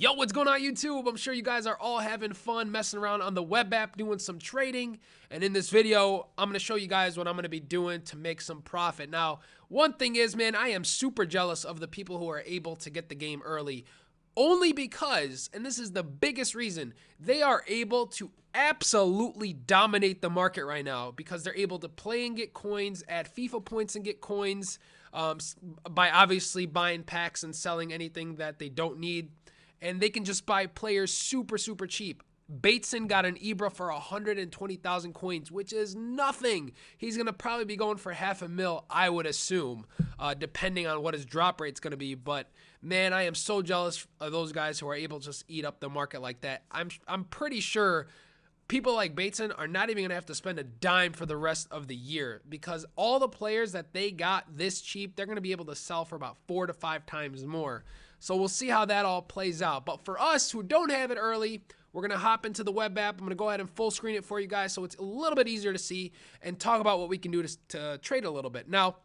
Yo, what's going on YouTube? I'm sure you guys are all having fun messing around on the web app doing some trading. And in this video, I'm going to show you guys what I'm going to be doing to make some profit. Now, one thing is, man, I am super jealous of the people who are able to get the game early. Only because, and this is the biggest reason, they are able to absolutely dominate the market right now because they're able to play and get coins, add FIFA points and get coins by obviously buying packs and selling anything that they don't need. And they can just buy players super cheap. Bateson got an Ibra for 120,000 coins, which is nothing. He's going to probably be going for $500,000, I would assume, depending on what his drop rate's going to be. But, man, I am so jealous of those guys who are able to just eat up the market like that. I'm pretty sure people like Bateson are not even going to have to spend a dime for the rest of the year because all the players that they got this cheap, they're going to be able to sell for about 4 to 5 times more. So we'll see how that all plays out. But for us who don't have it early, we're going to hop into the web app. I'm going to go ahead and full screen it for you guys so it's a little bit easier to see and talk about what we can do to trade a little bit. Now,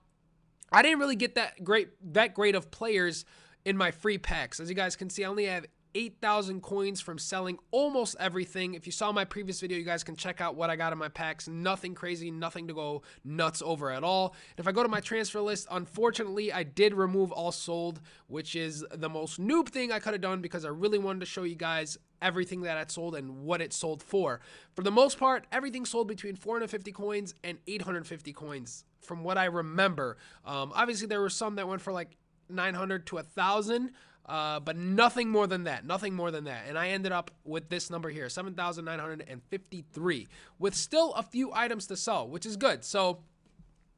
I didn't really get that great of players in my free packs. As you guys can see, I only have 8,000 coins from selling almost everything. If you saw my previous video, you guys can check out what I got in my packs. Nothing crazy, nothing to go nuts over at all. And if I go to my transfer list, unfortunately, I did remove all sold, which is the most noob thing I could have done because I really wanted to show you guys everything that I sold and what it sold for. For the most part, everything sold between 450 coins and 850 coins from what I remember. Obviously, there were some that went for like 900 to 1,000. But nothing more than that, And I ended up with this number here, 7,953, with still a few items to sell, which is good. So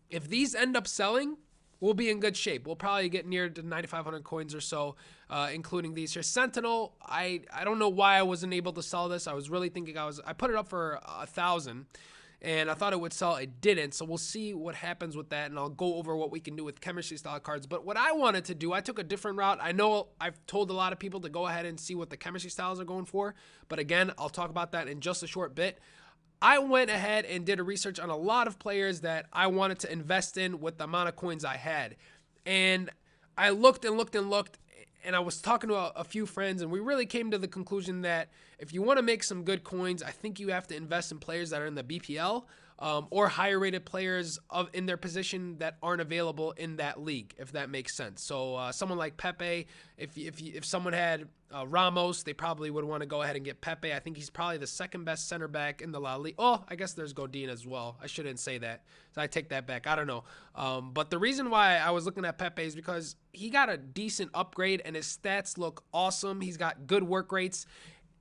if these end up selling, we'll be in good shape. We'll probably get near to 9,500 coins or so, including these here. Sentinel, I don't know why I wasn't able to sell this. I was really thinking I put it up for 1,000. And I thought it would sell. It didn't. So we'll see what happens with that. And I'll go over what we can do with chemistry style cards. But what I wanted to do, I took a different route. I know I've told a lot of people to go ahead and see what the chemistry styles are going for. But again, I'll talk about that in just a short bit. I went ahead and did a research on a lot of players that I wanted to invest in with the amount of coins I had. And I looked and looked and looked. And I was talking to a few friends, and we really came to the conclusion that if you want to make some good coins, I think you have to invest in players that are in the BPL or higher rated players in their position that aren't available in that league, if that makes sense. So someone like Pepe, if someone had Ramos, they probably would want to go ahead and get Pepe. I think he's probably the second best center back in the La Liga. Oh, I guess there's Godin as well. I shouldn't say that. So I take that back. I don't know. But the reason why I was looking at Pepe is because he got a decent upgrade and his stats look awesome. He's got good work rates.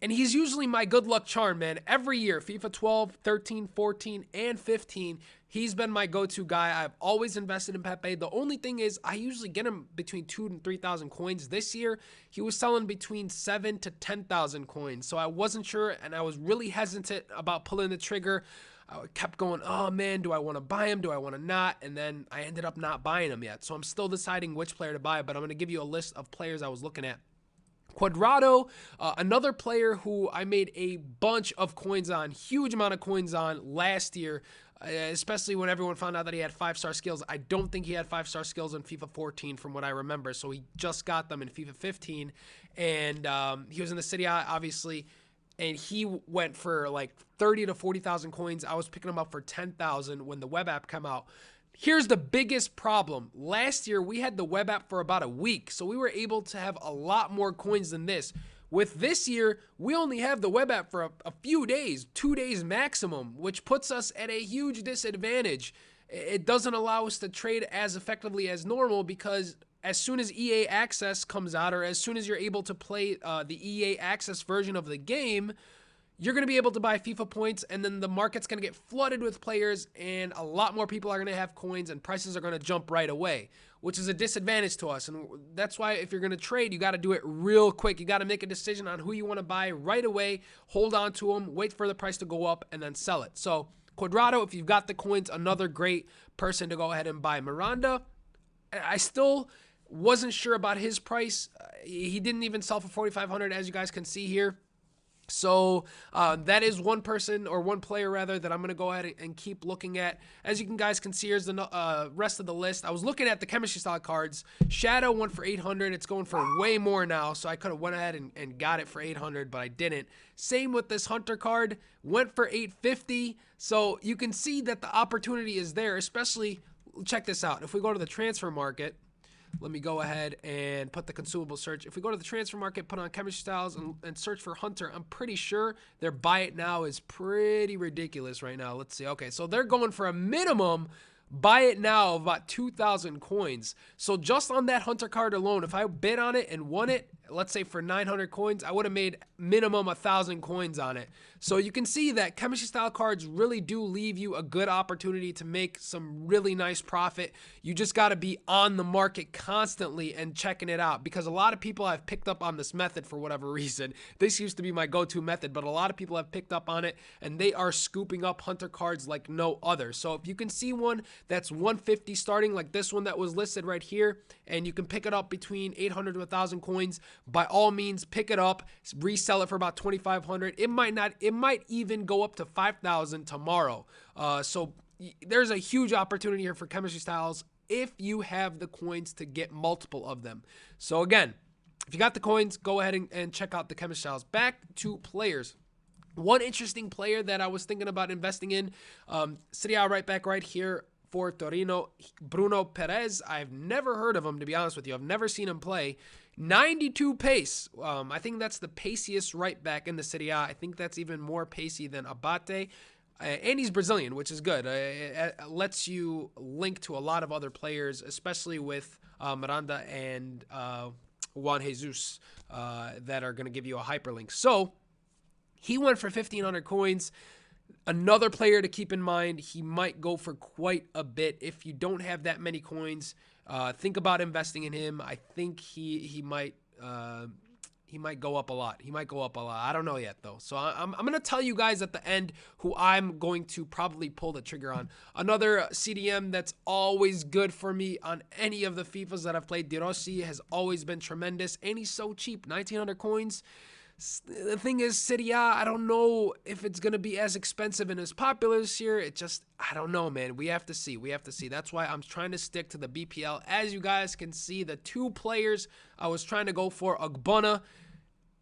And he's usually my good luck charm, man. Every year, FIFA 12, 13, 14, and 15, he's been my go-to guy. I've always invested in Pepe. The only thing is I usually get him between 2,000 and 3,000 coins. This year, he was selling between 7,000 to 10,000 coins. So I wasn't sure, and I was really hesitant about pulling the trigger. I kept going, oh, man, do I want to buy him? Do I want to not? And then I ended up not buying him yet. So I'm still deciding which player to buy, but I'm going to give you a list of players I was looking at. Quadrado, another player who I made a bunch of coins on, huge amount of coins on last year, especially when everyone found out that he had 5-star skills. I don't think he had 5-star skills in FIFA 14 from what I remember, so he just got them in FIFA 15, and he was in the city, obviously, and he went for like 30 to 40,000 coins. I was picking him up for 10,000 when the web app came out. Here's the biggest problem. Last year, we had the web app for about a week, so we were able to have a lot more coins than this. With this year, we only have the web app for a few days, 2 days maximum, which puts us at a huge disadvantage. It doesn't allow us to trade as effectively as normal because as soon as EA Access comes out, or as soon as you're able to play the EA Access version of the game, you're going to be able to buy FIFA points, and then the market's going to get flooded with players, and a lot more people are going to have coins, and prices are going to jump right away, which is a disadvantage to us. And that's why if you're going to trade, you got to do it real quick. You got to make a decision on who you want to buy right away, hold on to them, wait for the price to go up, and then sell it. So Quadrado, if you've got the coins, another great person to go ahead and buy. Miranda, I still wasn't sure about his price. He didn't even sell for 4,500, as you guys can see here. So that is one person, or one player rather, that I'm going to go ahead and keep looking at. As you guys can see, here's the rest of the list. I was looking at the chemistry style cards. Shadow went for 800. It's going for way more now, so I could have went ahead and got it for 800, but I didn't. Same with this Hunter card. Went for 850. So you can see that the opportunity is there, especially, check this out. If we go to the transfer market, let me go ahead and put the consumable search. If we go to the transfer market, put on chemistry styles and search for Hunter, I'm pretty sure their buy it now is pretty ridiculous right now. Let's see. Okay, so they're going for a minimum buy it now of about 2,000 coins. So just on that Hunter card alone, if I bid on it and won it, let's say for 900 coins, I would have made minimum 1,000 coins on it. So you can see that chemistry style cards really do leave you a good opportunity to make some really nice profit. You just got to be on the market constantly and checking it out, because a lot of people have picked up on this method for whatever reason. This used to be my go-to method, but a lot of people have picked up on it and they are scooping up Hunter cards like no other. So if you can see one that's 150 starting, like this one that was listed right here, and you can pick it up between 800 to 1,000 coins, by all means pick it up, resell it for about 2,500. It might even go up to 5,000 tomorrow. So there's a huge opportunity here for chemistry styles if you have the coins to get multiple of them. So again, if you got the coins, go ahead and check out the chemistry styles. Back to players. One interesting player that I was thinking about investing in, Serie A right back right here for Torino, Bruno Perez. I've never heard of him, to be honest with you. I've never seen him play. 92 pace. I think that's the paciest right back in the Serie A. I think that's even more pacey than Abate. And he's Brazilian, which is good. It lets you link to a lot of other players, especially with Miranda and Juan Jesus that are going to give you a hyperlink. So he went for 1,500 coins. Another player to keep in mind, he might go for quite a bit. If you don't have that many coins, think about investing in him. I think he might go up a lot. He might go up a lot. I don't know yet though. So I'm going to tell you guys at the end who I'm going to probably pull the trigger on. Another CDM that's always good for me on any of the FIFAs that I've played. De Rossi has always been tremendous, and he's so cheap, 1,900 coins. The thing is, Serie A, I don't know if it's going to be as expensive and as popular this year. I don't know, man. We have to see. That's why I'm trying to stick to the BPL. As you guys can see, the two players I was trying to go for, Ogbonna,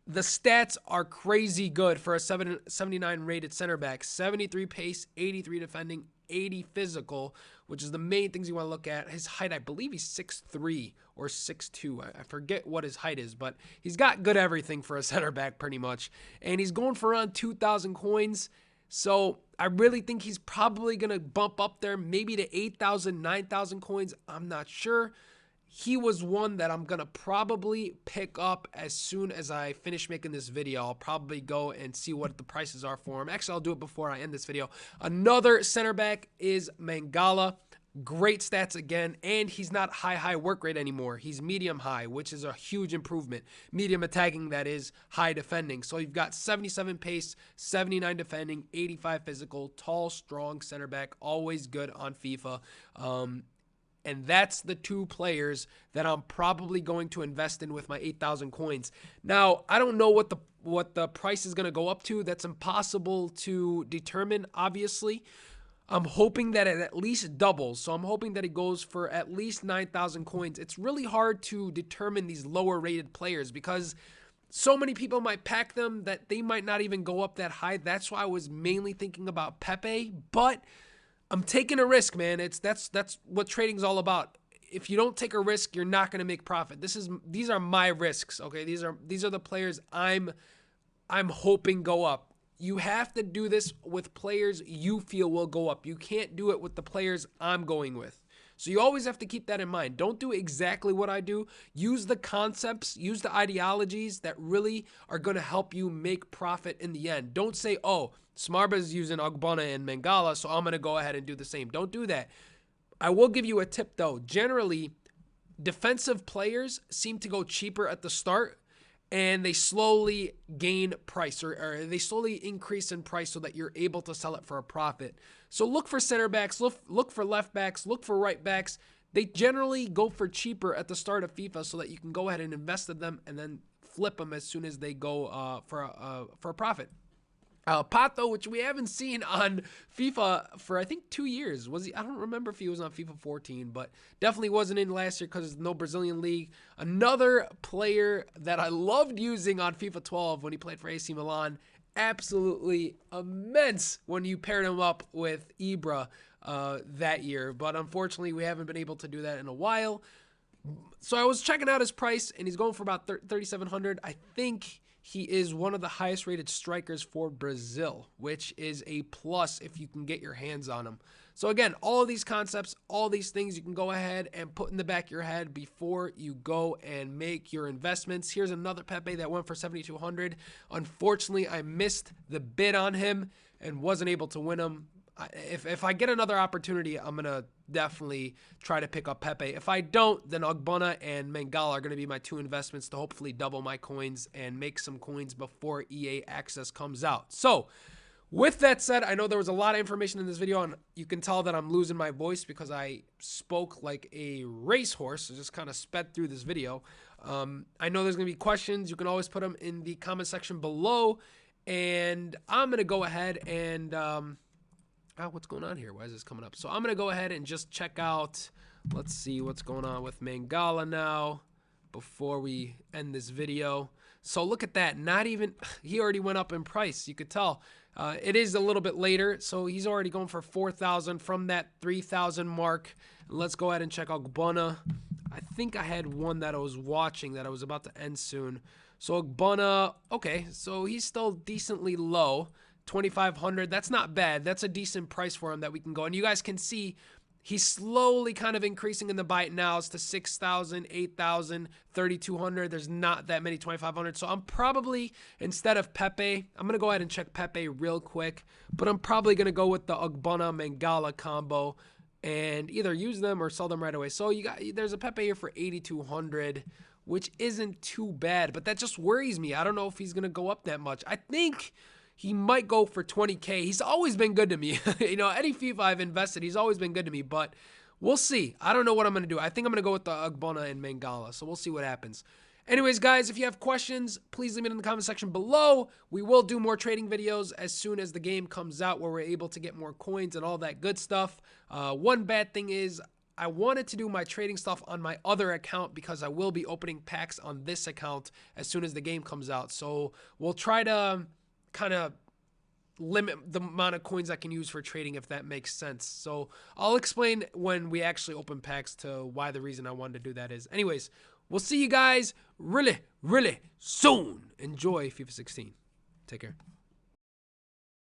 the stats are crazy good for a 79 rated center back. 73 pace, 83 defending, 80 physical, which is the main things you want to look at. His height, I believe he's 6'3" or 6'2". I forget what his height is, but he's got good everything for a center back pretty much. And he's going for around 2,000 coins. So I really think he's probably going to bump up there, maybe to 8,000, 9,000 coins. I'm not sure. He was one that I'm going to probably pick up as soon as I finish making this video. I'll probably go and see what the prices are for him. Actually, I'll do it before I end this video. Another center back is Mangala. Great stats again, and he's not high work rate anymore. He's medium high, which is a huge improvement. Medium attacking, that is, high defending. So you've got 77 pace, 79 defending, 85 physical, tall, strong center back, always good on FIFA. And that's the two players that I'm probably going to invest in with my 8,000 coins. Now, I don't know what the price is going to go up to. That's impossible to determine, obviously. I'm hoping that it at least doubles. So I'm hoping that it goes for at least 9,000 coins. It's really hard to determine these lower rated players because so many people might pack them that they might not even go up that high. That's why I was mainly thinking about Pepe, but I'm taking a risk, man. That's what trading's all about. If you don't take a risk, you're not going to make profit. These are my risks, okay? These are the players I'm hoping go up. You have to do this with players you feel will go up. You can't do it with the players I'm going with. So you always have to keep that in mind. Don't do exactly what I do. Use the concepts, use the ideologies that really are going to help you make profit in the end. Don't say, oh, Smarba's using Ogbonna and Mangala, so I'm going to go ahead and do the same. Don't do that. I will give you a tip, though. Generally, defensive players seem to go cheaper at the start, and they slowly gain price or they slowly increase in price so that you're able to sell it for a profit. So look for center backs, look for left backs, look for right backs. They generally go for cheaper at the start of FIFA so that you can go ahead and invest in them and then flip them as soon as they go for a profit. Pato, which we haven't seen on FIFA for I think 2 years. Was he? I don't remember if he was on FIFA 14, but definitely wasn't in last year because there's no Brazilian league. Another player that I loved using on FIFA 12 when he played for AC Milan. Absolutely immense when you paired him up with Ibra that year, but unfortunately we haven't been able to do that in a while. So I was checking out his price, and he's going for about 3,700. I think he is one of the highest rated strikers for Brazil, which is a plus if you can get your hands on him. So again, all of these concepts, all these things you can go ahead and put in the back of your head before you go and make your investments. Here's another Pepe that went for 7,200. Unfortunately, I missed the bid on him and wasn't able to win him. If I get another opportunity, I'm going to definitely try to pick up Pepe. If I don't, then Ogbonna and Mangala are going to be my two investments to hopefully double my coins and make some coins before EA Access comes out. So, with that said, I know there was a lot of information in this video, and you can tell that I'm losing my voice because I spoke like a racehorse, so just kind of sped through this video. I know there's going to be questions. You can always put them in the comment section below, and I'm going to go ahead and... what's going on here? Why is this coming up? So I'm going to go ahead and just check out, let's see what's going on with Mangala now before we end this video. So look at that. Not even, he already went up in price. You could tell. It is a little bit later, so he's already going for 4,000 from that 3,000 mark. Let's go ahead and check out Ogbonna. I think I had one that I was watching that I was about to end soon. So Ogbonna, okay, so he's still decently low. 2,500, that's not bad. That's a decent price for him that we can go. And you guys can see he's slowly kind of increasing in the bite now. It's to 6,000, 8,000, 3,200. There's not that many 2,500. So I'm probably, instead of Pepe, I'm going to go ahead and check Pepe real quick. But I'm probably going to go with the Ogbonna Mangala combo and either use them or sell them right away. So there's a Pepe here for 8,200, which isn't too bad. But that just worries me. I don't know if he's going to go up that much. I think... he might go for 20K. He's always been good to me. You know, any FIFA I've invested, he's always been good to me, but we'll see. I don't know what I'm going to do. I think I'm going to go with the Ogbonna and Mangala, so we'll see what happens. Anyways, guys, if you have questions, please leave it in the comment section below. We will do more trading videos as soon as the game comes out where we're able to get more coins and all that good stuff. One bad thing is I wanted to do my trading stuff on my other account because I will be opening packs on this account as soon as the game comes out. So we'll try to... kind of limit the amount of coins I can use for trading, if that makes sense. So I'll explain when we actually open packs to why the reason I wanted to do that is. Anyways, we'll see you guys really, really soon. Enjoy FIFA 16. Take care.